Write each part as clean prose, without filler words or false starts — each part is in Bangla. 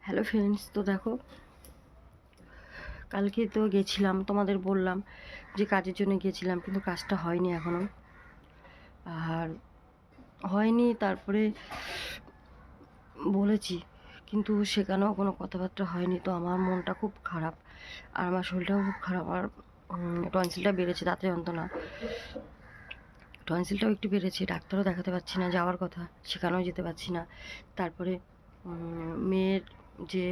হ্যালো ফ্রেন্ডস, তো দেখো কালকে তো গেছিলাম, তোমাদের বললাম যে কাজের জন্য গেছিলাম, কিন্তু কাজটা হয়নি এখনও। আর হয়নি, তারপরে বলেছি কিন্তু সেখানেও কোনো কথাবার্তা হয়নি। তো আমার মনটা খুব খারাপ আর আমার শরীরটাও খুব খারাপ। আর টনসিলটা বেড়েছে, তাতে যন্ত্রণা। টনসিলটাও একটু বেড়েছে, ডাক্তারও দেখাতে পারছি না, যাওয়ার কথা সেখানেও যেতে পারছি না। তারপরে মেয়ের যে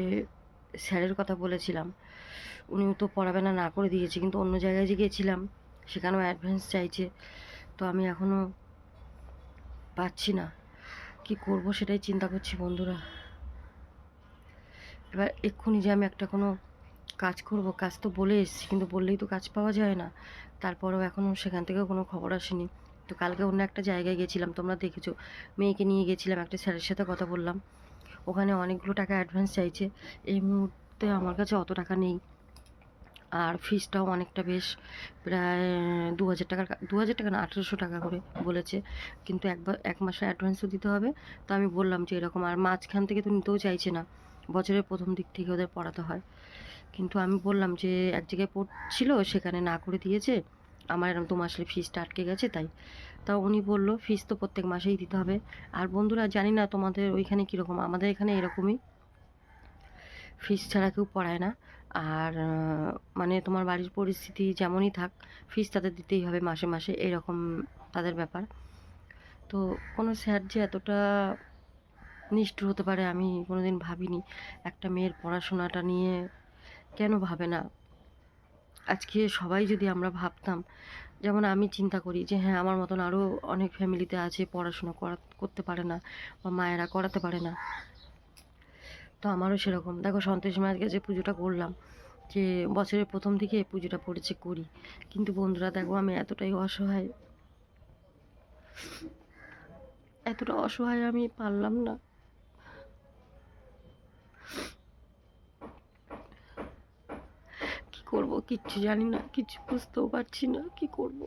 স্যারের কথা বলেছিলাম, উনিও তো পড়াবে না, না করে দিয়েছে, কিন্তু অন্য জায়গায় যে গেছিলাম সেখানেও অ্যাডভান্স চাইছে। তো আমি এখনও পাচ্ছি না, কি করব সেটাই চিন্তা করছি বন্ধুরা। এবার এক্ষুনি যে আমি একটা কোনো কাজ করব, কাজ তো বলে এসেছি, কিন্তু বললেই তো কাজ পাওয়া যায় না। তারপরেও এখনও সেখান থেকেও কোনো খবর আসেনি। তো কালকে অন্য একটা জায়গায় গেছিলাম, তোমরা দেখেছো, মেয়েকে নিয়ে গেছিলাম, একটা স্যারের সাথে কথা বললাম। ওখানে অনেকগুলো টাকা অ্যাডভান্স চাইছে। এই মুহূর্তে আমার কাছে অত টাকা নেই, আর ফিসটাও অনেকটা, বেশ প্রায় 2000 টাকার, 2000 টাকা না, 1800 টাকা করে বলেছে। কিন্তু এক মাসের অ্যাডভান্সও দিতে হবে। তো আমি বললাম যে এরকম, আর মাঝখান থেকে তো নিতেও চাইছে না, বছরের প্রথম দিক থেকে ওদের পড়াতে হয়। কিন্তু আমি বললাম যে এক জায়গায় পড়ছিল, সেখানে না করে দিয়েছে, আমার এরকম 2 মাসের ফিসটা আটকে গেছে তাই। তাও উনি বলল ফিস তো প্রত্যেক মাসেই দিতে হবে। আর বন্ধুরা, জানি না তোমাদের ওইখানে কীরকম, আমাদের এখানে এরকমই, ফিস ছাড়া কেউ পড়ায় না। আর মানে তোমার বাড়ির পরিস্থিতি যেমনই থাক, ফিস তাদের দিতেই হবে মাসে মাসে, এরকম তাদের ব্যাপার। তো কোনো স্যার যে এতটা নিষ্ঠুর হতে পারে আমি কোনোদিন ভাবিনি। একটা মেয়ের পড়াশোনাটা নিয়ে কেন ভাবে না? আজকে সবাই যদি আমরা ভাবতাম, যেমন আমি চিন্তা করি যে হ্যাঁ, আমার মতন আরও অনেক ফ্যামিলিতে আছে পড়াশোনা করতে পারে না, বা মায়েরা করাতে পারে না। তো আমারও সেরকম। দেখো, সন্তোষী মায়ের কাছে পুজোটা করলাম, যে বছরের প্রথম দিকে পুজোটা পড়েছে করি, কিন্তু বন্ধুরা দেখো আমি এতটাই অসহায়, এতটা অসহায় আমি পারলাম না। কি করব কিচ্ছু জানি না, কিছু বুঝতেও পারছি না কি করব।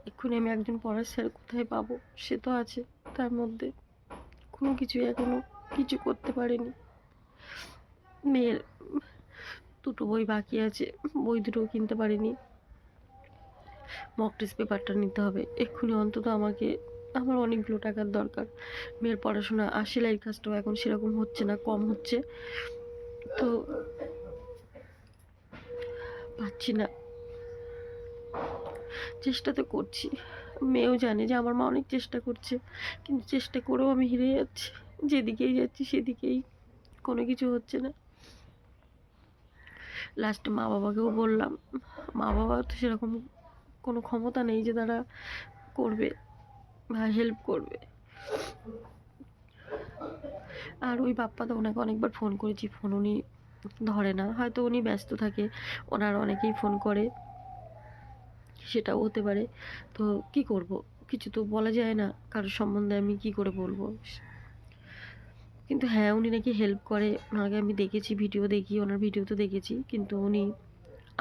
এক্ষুনি আমি একজন পড়ার স্যার কোথায় পাবো? সে তো আছে, তার মধ্যে কোনো কিছুই এখনো কিছু করতে পারেনি। মেয়ের দুটো বই বাকি আছে, বই দুটোও কিনতে পারিনি। মক টেস্ট পেপারটা নিতে হবে এক্ষুনি, অন্তত আমাকে, আমার অনেকগুলো টাকার দরকার। মেয়ের পড়াশোনা আর সেলাইয়ের কাজটাও এখন সেরকম হচ্ছে না, কম হচ্ছে। তো পাচ্ছি না, চেষ্টা তো করছি। মেয়েও জানে যে আমার মা অনেক চেষ্টা করছে, কিন্তু চেষ্টা করেও আমি হেরে যাচ্ছি। যেদিকেই যাচ্ছি সেদিকেই কোনো কিছু হচ্ছে না। লাস্টে মা বাবাকেও বললাম, মা বাবা তো সেরকম কোনো ক্ষমতা নেই যে তারা করবে বা হেল্প করবে। আর ওই বাপ্পা তো, ওনাকে অনেকবার ফোন করেছি, ফোন উনি ধরে না, হয়তো উনি ব্যস্ত থাকে, ওনার অনেকেই ফোন করে, সেটাও হতে পারে। তো কি করব, কিছু তো বলা যায় না, কারোর সম্বন্ধে আমি কি করে বলবো। কিন্তু হ্যাঁ, উনি নাকি হেল্প করে, ওনাকে আমি দেখেছি, ভিডিও দেখি, ওনার ভিডিও তো দেখেছি, কিন্তু উনি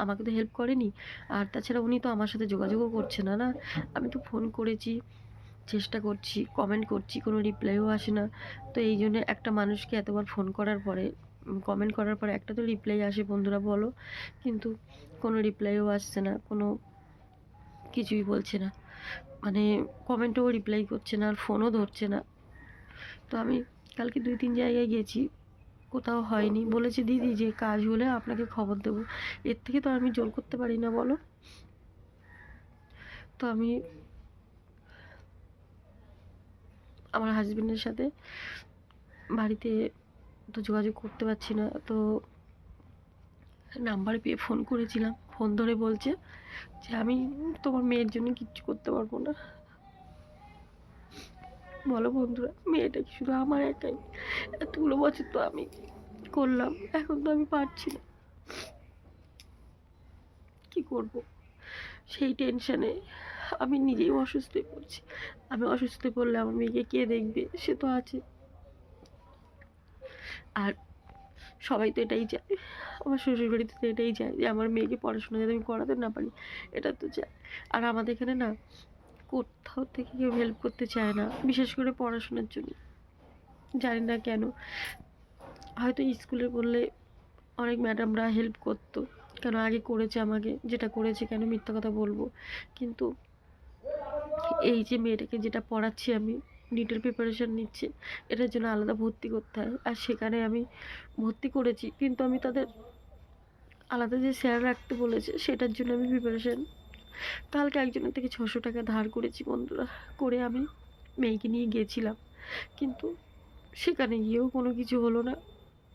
আমাকে তো হেল্প করেনি। আর তাছাড়া উনি তো আমার সাথে যোগাযোগও করছে না। না, আমি তো ফোন করেছি, চেষ্টা করছি, কমেন্ট করছি, কোনো রিপ্লাইও আসে না। তো এই জন্য একটা মানুষকে এতবার ফোন করার পরে, কমেন্ট করার পরে একটা তো রিপ্লাই আসে বন্ধুরা, বলো। কিন্তু কোনো রিপ্লাইও আসছে না, কোনো কিছুই বলছে না, মানে কমেন্টেও রিপ্লাই করছে না, আর ফোনও ধরছে না। তো আমি কালকে 2-3 জায়গায় গেছি, কোথাও হয়নি। বলেছে দিদি যে কাজ হলে আপনাকে খবর দেবো। এর থেকে তো আমি জোর করতে পারি না, বলো। তো আমি আমার হাজবেন্ডের সাথে বাড়িতে তো যোগাযোগ করতে পারছি না। তো নাম্বার পেয়ে ফোন করেছিলাম, ফোন ধরে বলছে যে আমি তোমার মেয়ের জন্য কিচ্ছু করতে পারবো না। বলো বন্ধুরা, মেয়েটা কি শুধু আমার একাই? এতগুলো বছর তো আমি করলাম, এখন তো আমি পারছি না, কি করব? সেই টেনশনে আমি নিজেই অসুস্থ হয়ে পড়ছি। আমি অসুস্থ হয়ে পড়লে আমার মেয়েকে কে দেখবে? সে তো আছে। আর সবাই তো এটাই চায়, আমার শ্বশুরবাড়িতে তো এটাই চায় যে আমার মেয়েকে পড়াশোনা যাতে আমি করাতে না পারি, এটা তো চায়। আর আমাদের এখানে না, কোথাও থেকে কেউ হেল্প করতে চায় না, বিশেষ করে পড়াশোনার জন্য। জানি না কেন। হয়তো স্কুলে বললে অনেক ম্যাডামরা হেল্প করতো, কেন আগে করেছে আমাকে, যেটা করেছে কেন মিথ্যা কথা বলবো। কিন্তু এই যে মেয়েটাকে যেটা পড়াচ্ছি আমি, নিটের প্রিপারেশন নিচ্ছে, এটার জন্য আলাদা ভর্তি করতে হয়। আর সেখানে আমি ভর্তি করেছি, কিন্তু আমি তাদের আলাদা যে স্যার রাখতে বলেছে সেটার জন্য আমি প্রিপারেশন কালকে একজনের থেকে 600 টাকা ধার করেছি বন্ধুরা, করে আমি মেয়েকে নিয়ে গিয়েছিলাম। কিন্তু সেখানে গিয়েও কোনো কিছু হলো না।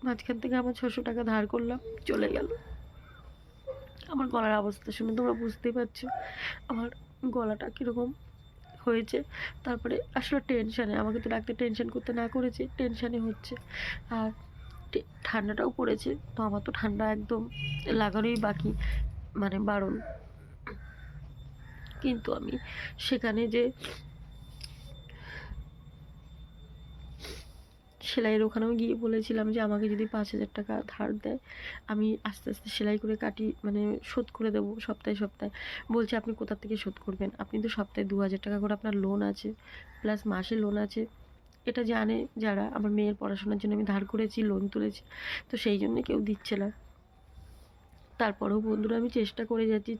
মাঝখান থেকে আমার 600 টাকা ধার করলাম, চলে গেল। আমার গলার অবস্থা শুনে তোমরা বুঝতেই পারছো আমার গলাটা কীরকম হয়েছে। তারপরে আসলে টেনশানে, আমাকে তো ডাক্তার টেনশন করতে না করেছে, টেনশানে হচ্ছে। আর ঠান্ডাটাও পড়েছে, তো আমার তো ঠান্ডা একদম লাগানোই বাকি, মানে বারণ। কিন্তু আমি সেখানে যে সেলাইয়ের ওখানেও গিয়ে বলেছিলাম যে আমাকে যদি 5,000 টাকা ধার দেয়, আমি আস্তে আস্তে সেলাই করে কাটি, মানে শোধ করে দেবো সপ্তাহে সপ্তাহে। বলছে আপনি কোথা থেকে শোধ করবেন, আপনি তো সপ্তাহে 2,000 টাকা করে আপনার লোন আছে, প্লাস মাসে লোন আছে। এটা জানে যারা, আমার মেয়ের পড়াশোনার জন্য আমি ধার করেছি, লোন তুলেছি, তো সেই জন্য কেউ দিচ্ছে না। তারপরেও বন্ধুরা আমি চেষ্টা করে যাচ্ছি,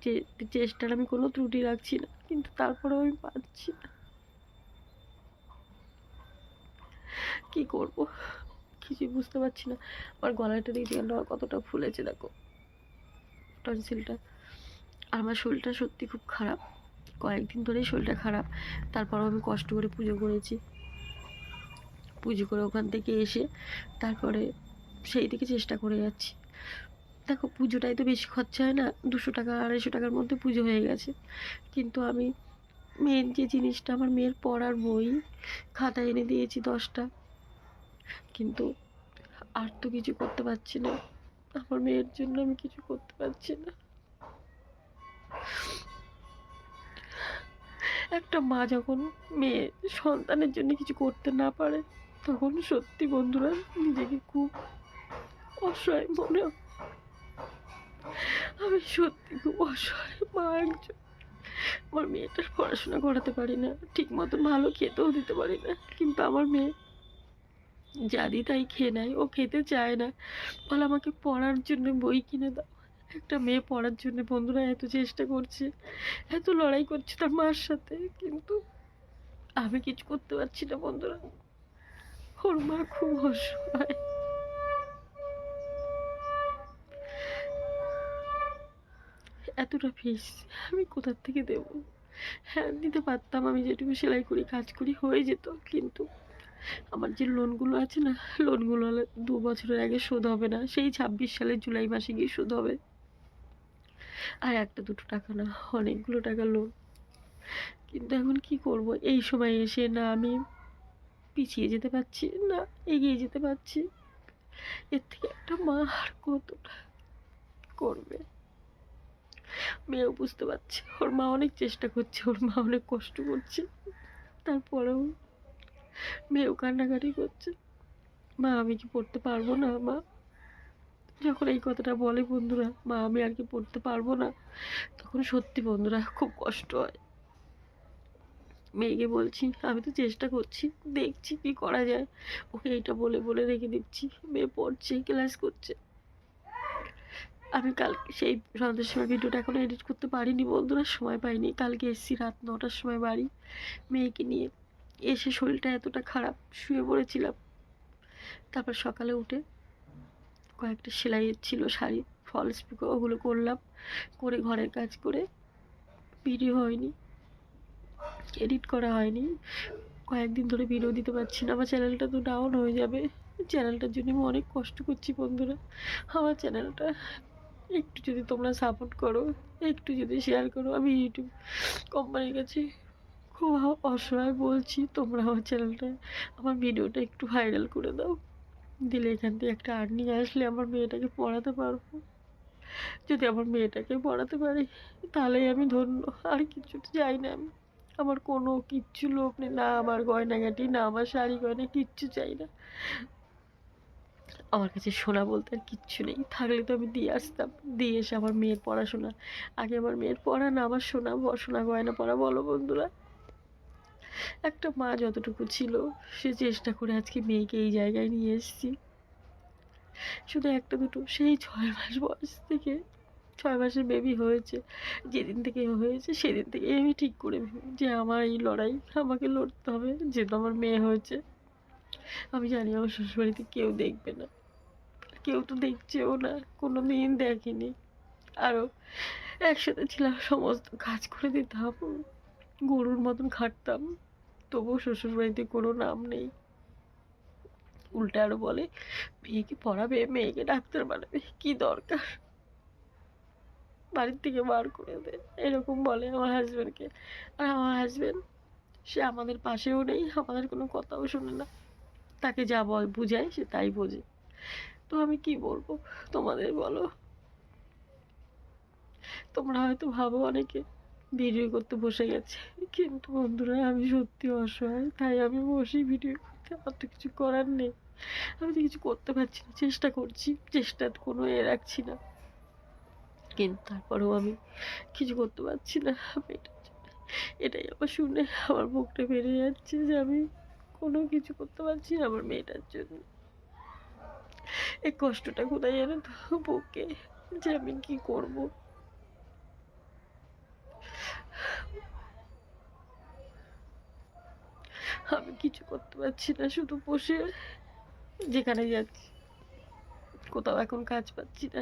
চেষ্টার আমি কোনো ত্রুটি রাখছি না, কিন্তু তারপরেও আমি পারছি না। কী করবো কিছুই বুঝতে পারছি না। আমার গলাটা দেখছি আমার কতটা ফুলেছে, দেখো টনসিলটা। আর আমার শরীরটা সত্যি খুব খারাপ, কয়েকদিন ধরেই শরীরটা খারাপ। তারপরও আমি কষ্ট করে পুজো করেছি, পুজো করে ওখান থেকে এসে তারপরে সেই থেকে চেষ্টা করে যাচ্ছি। দেখো পুজোটাই তো বেশি খরচা হয় না, 200 টাকা 250 টাকার মধ্যে পুজো হয়ে গেছে। কিন্তু আমি মেন যে জিনিসটা, আমার মেয়ের পড়ার বই খাতা এনে দিয়েছি 10টা, কিন্তু আর তো কিছু করতে পারছি না। আমার মেয়ের জন্য আমি কিছু করতে পারছি না। একটা মা যখন মেয়ে সন্তানের জন্য কিছু করতে না পারে, তখন সত্যি বন্ধুরা নিজেকে খুব অসহায় মনে হয়। আমি সত্যি খুব অসহায় মা একজন। আমার মেয়েটার পড়াশোনা করাতে পারি না, ঠিক মতন ভালো খেতেও দিতে পারি না, কিন্তু আমার মেয়ে যা দিই তাই খেয়ে নেয়। ও খেতে চায় না, বলে আমাকে পড়ার জন্য বই কিনে দাও। একটা মেয়ে পড়ার জন্য বন্ধুরা এত চেষ্টা করছে, এত লড়াই করছে তার মার সাথে, কিন্তু আমি কিছু করতে পারছি না বন্ধুরা। ওর মা খুব অসহায়। এতটা ফিস আমি কোথার থেকে দেব? হ্যাঁ দিতে পারতাম, আমি যেটুকু সেলাই করি কাজ করি হয়ে যেত, কিন্তু আমার যে লোনগুলো আছে না, লোনগুলো 2 বছরের আগে শোধ হবে না, সেই 26 সালের জুলাই মাসে গিয়ে শোধ হবে। আর একটা দুটো টাকা না, অনেকগুলো টাকা লোন। কিন্তু এখন কি করব, এই সময় এসে না আমি পিছিয়ে যেতে পারছি না এগিয়ে যেতে পারছি। এর থেকে একটা মা আর কতটা করবে? মেয়েও বুঝতে পারছে, ওর মা অনেক চেষ্টা করছে, ওর মা অনেক কষ্ট করছে, তারপরেও মেয়েও কান্নাকাটি করছে, মা আমি কি পড়তে পারবো না মা। যখন এই কথাটা বলে বন্ধুরা, মা আমি আর কি পড়তে পারবো না, তখন সত্যি বন্ধুরা খুব কষ্ট হয়। মেয়েকে বলছি আমি তো চেষ্টা করছি, দেখছি কি করা যায়, ওকে এইটা বলে বলে রেখে দিচ্ছি। মেয়ে পড়ছে, ক্লাস করছে। আমি কালকে সেই সন্ধ্যার সময় ভিডিওটা এখনো এডিট করতে পারিনি বন্ধুরা, সময় পাইনি। কালকে এসেছি রাত 9টার সময় বাড়ি মেয়েকে নিয়ে, এসে শরীরটা এতটা খারাপ, শুয়ে পড়েছিলাম। তারপর সকালে উঠে কয়েকটা সেলাইয়ের ছিল শাড়ি, ফলস পিকো, ওগুলো করলাম, করে ঘরের কাজ করে ভিডিও হয়নি, এডিট করা হয়নি। কয়েকদিন ধরে ভিডিও দিতে পারছি না, আমার চ্যানেলটা তো ডাউন হয়ে যাবে। চ্যানেলটার জন্য আমি অনেক কষ্ট করছি বন্ধুরা। আমার চ্যানেলটা একটু যদি তোমরা সাপোর্ট করো, একটু যদি শেয়ার করো, আমি ইউটিউব কোম্পানির কাছে খুব অসহায় বলছি, তোমরা আমার চ্যানেলটা, আমার ভিডিওটা একটু ভাইরাল করে দাও। দিলে এখান থেকে একটা আর্নিং আসলে আমার মেয়েটাকে পড়াতে পারবো। যদি আমার মেয়েটাকে পড়াতে পারি তাহলেই আমি ধন্য, আর কিছু চাই না আমি। আমার কোনো কিচ্ছু লোভ নেই, না আমার গয়নাগাটি, না আমার শাড়ি গয়না, কিচ্ছু চাই না। আমার কাছে সোনা বলতে আর কিচ্ছু নেই, থাকলে তো আমি দিয়ে আসতাম, দিয়ে এসে আমার মেয়ের পড়াশোনা, আগে আমার মেয়ের পড়া না আমার সোনা, সোনা গয়না পড়া, বলো বন্ধুরা। একটা মা যতটুকু ছিল সে চেষ্টা করে আজকে মেয়েকে এই জায়গায় নিয়ে এসেছি। শুধু একটা দুটো, সেই 6 মাস বয়স থেকে, 6 মাসের বেবি হয়েছে। যেদিন থেকে হয়েছে সেদিন থেকেই আমি ঠিক করে যে আমার এই লড়াই আমাকে লড়তে হবে। যেহেতু আমার মেয়ে হয়েছে, আমি জানি আমার শ্বশুরবাড়িতে কেউ দেখবে না। কেউ তো দেখছেও না, কোনোদিন দেখেনি। আরও একসাথে ছিলাম, সমস্ত কাজ করে দিতাম, গরুর মতন খাটতাম, তবুও শ্বশুরবাড়িতে কোনো নাম নেই। উল্টে আরো বলে মেয়েকে পড়াবে, মেয়েকে ডাক্তার বানাবে, কি দরকার, বাড়ির থেকে বার করে দে, এরকম বলে আমার হাজবেন্ডকে। আর আমার হাজবেন্ড, সে আমাদের পাশেও নেই, আমাদের কোনো কথাও শোনে না। তাকে যা বুঝায় সে তাই বোঝে। তো আমি কি বলবো তোমাদের বলো? তোমরা হয়তো ভাবো অনেকে ভিডিও করতে বসে গেছে, কিন্তু বন্ধুরা আমি সত্যি অসহায়, তাই আমি বসি ভিডিও করতে। আমার তো কিছু করার নেই, আমি তো কিছু করতে পারছি না। চেষ্টা করছি, চেষ্টার কোনো রাখছি না, কিন্তু তারপরেও আমি কিছু করতে পারছি না মেয়েটার জন্য। এটাই আমার শুনে আমার বুকটা বেড়ে যাচ্ছে যে আমি কোনো কিছু করতে পারছি না আমার মেয়েটার জন্য। এই কষ্টটা কোথায় যেন তো বুকে, যে আমি কি করব। আমি কিছু করতে পারছি না, শুধু বসে যেখানে যাচ্ছি, কোথাও এখন কাজ পাচ্ছি না।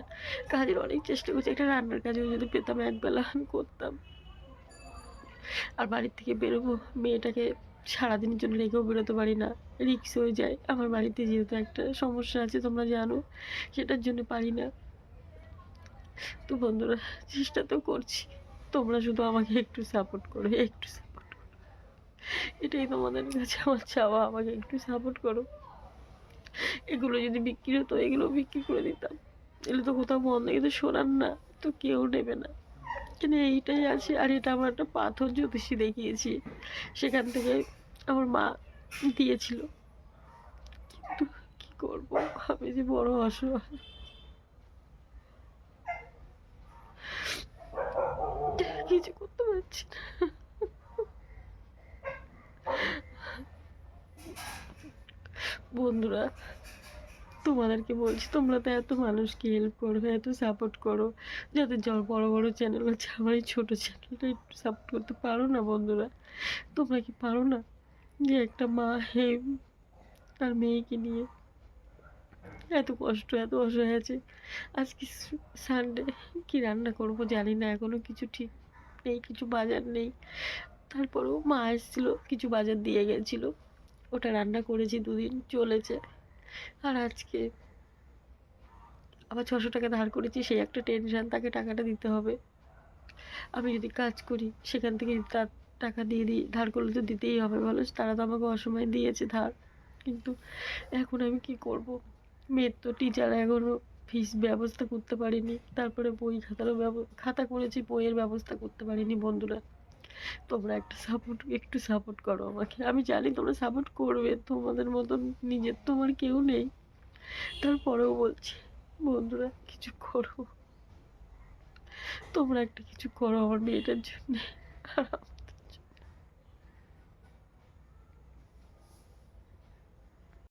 কাজের অনেক চেষ্টা করছি, একটা রান্নার কাজেও যদি পেতাম একবেলা আমি করতাম। আর বাড়ির থেকে বেরোবো, মেয়েটাকে সারাদিনের জন্য রেখেও বেরোতে পারি না, রিক্স হয়ে যায়। আমার বাড়িতে যেহেতু একটা সমস্যা আছে তোমরা জানো, সেটার জন্য পারি না। তো বন্ধুরা, চেষ্টা তো করছি, তোমরা শুধু আমাকে একটু সাপোর্ট করো, একটু সাপোর্ট করো, এটাই তোমাদের কাছে আমার চাওয়া, আমাকে একটু সাপোর্ট করো। এগুলো যদি বিক্রি হতো, এগুলো বিক্রি করে দিতাম, এগুলো তো কোথাও বন্ধ, কিন্তু শোনার না, তো কেউ নেবে না। কিন্তু এইটাই আছে। আর এটা আমার একটা পাথর জ্যোতিষী দেখিয়েছি, সেখান থেকে আমার মা দিয়েছিল। কিন্তু কি করব, আমি যে বড় অসহায়, কিছু করতে পারছি না। বন্ধুরা, তোমাদেরকে বলছি, তোমরা তো এত মানুষকে হেল্প করো, এত সাপোর্ট করো, যাদের বড় বড় চ্যানেল আছে, আমার এই ছোট চ্যানেলটা একটু সাপোর্ট করতে পারো না বন্ধুরা? তোমরা কি পারো না? যে একটা মা তার মেয়েকে নিয়ে এত কষ্ট, এত অসহায় আছে। আজকে সানডে, কি রান্না করব জানি না, এখনো কিছু ঠিক নেই, কিছু বাজার নেই। তারপরেও মা এসেছিল, কিছু বাজার দিয়ে গেছিল, ওটা রান্না করেছি, 2 দিন চলেছে। আর আজকে আবার 600 টাকা ধার করেছি, সেই একটা টেনশন, তাকে টাকাটা দিতে হবে। আমি যদি কাজ করি সেখান থেকে তার টাকা দিয়ে দিই, ধার করলে তো দিতেই হবে বলো, তারা তো আমাকে অসময়ে দিয়েছে ধার। কিন্তু এখন আমি কি করব? মেয়ের তো টিচার এখনো ফিস ব্যবস্থা করতে পারিনি, তারপরে বই খাতারও খাতা করেছি, বইয়ের ব্যবস্থা করতে পারিনি। বন্ধুরা, তোমরা একটু সাপোর্ট করো আমাকে। আমি জানি তোমরা সাপোর্ট করবে, তোমাদের মতন নিজের তোমার কেউ নেই, তারপরেও বলছি বন্ধুরা কিছু করো, তোমরা একটা কিছু করো আমার মেয়েটার জন্য।